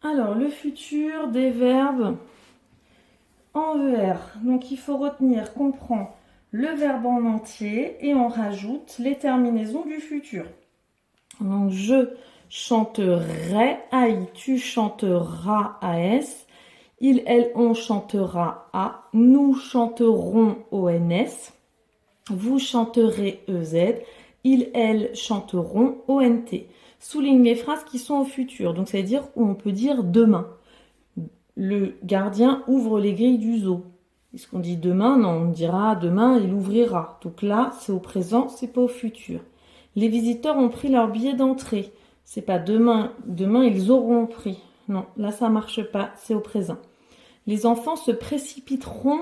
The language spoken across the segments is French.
Alors, le futur des verbes en ER. Donc, il faut retenir qu'on prend le verbe en entier et on rajoute les terminaisons du futur. Donc, je chanterai, AI, tu chanteras, AS, il, elle, on chantera, A, nous chanterons, ONS, vous chanterez, EZ, ils, elles chanteront, ONT. Souligne les phrases qui sont au futur, donc ça veut dire où on peut dire demain. Le gardien ouvre les grilles du zoo. Est-ce qu'on dit demain? Non, on dira demain il ouvrira. Donc là, c'est au présent, c'est pas au futur. Les visiteurs ont pris leur billet d'entrée. C'est pas demain, demain ils auront pris. Non, là ça marche pas, c'est au présent. Les enfants se précipiteront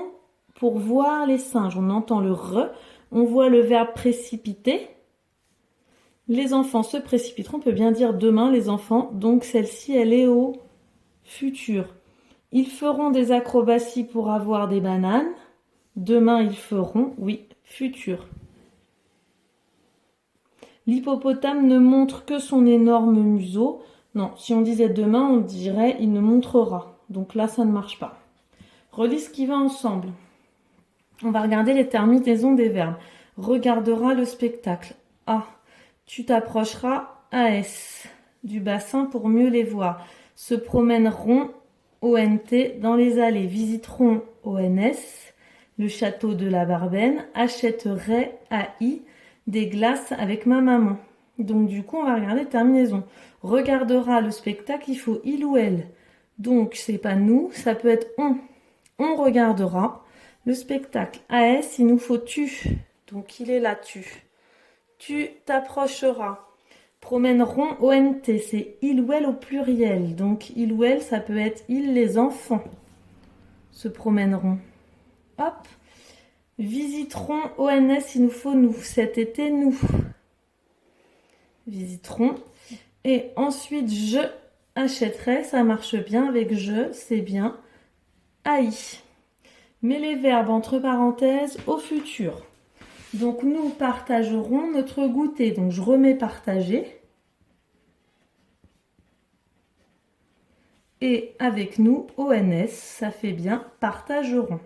pour voir les singes. On entend le re, on voit le verbe précipiter. Les enfants se précipiteront, on peut bien dire demain les enfants, donc celle-ci elle est au futur. Ils feront des acrobaties pour avoir des bananes. Demain ils feront, oui, futur. L'hippopotame ne montre que son énorme museau. Non, si on disait demain, on dirait il ne montrera. Donc là, ça ne marche pas. Relis ce qui va ensemble. On va regarder les terminaisons des verbes. Regardera le spectacle. A. Tu t'approcheras. AS. Du bassin pour mieux les voir. Se promèneront. ONT dans les allées. Visiteront. ONS. Le château de la Barbaine. Achèterait. AI. Des glaces avec ma maman. Donc du coup, on va regarder terminaison. Regardera le spectacle, il faut il ou elle. Donc c'est pas nous, ça peut être on. On regardera le spectacle. AS, il nous faut tu. Donc il est là tu. Tu t'approcheras. Promèneront ONT, c'est il ou elle au pluriel. Donc il ou elle, ça peut être il, les enfants se promèneront. Hop. Visiteront ONS, il nous faut nous. Cet été, nous visiterons. Et ensuite, je achèterai, ça marche bien avec je, c'est bien. AI. Mets les verbes entre parenthèses au futur. Donc nous partagerons notre goûter. Donc je remets partager. Et avec nous, ONS, ça fait bien partageront.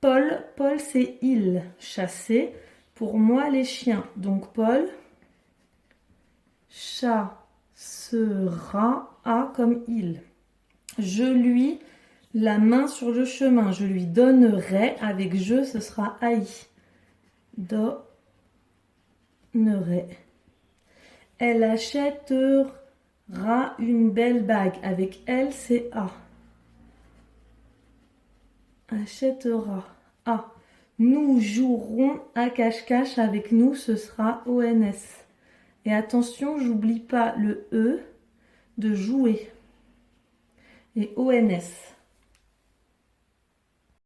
Paul, Paul c'est il, chasser. Pour moi, les chiens. Donc Paul chassera, A comme il. Je lui la main sur le chemin. Je lui donnerai. Avec je, ce sera AI. Donnerai. Elle achètera une belle bague. Avec elle, c'est A. Achètera. A. Nous jouerons à cache-cache. Avec nous, ce sera ONS. Et attention, j'oublie pas le E de jouer. Et ONS.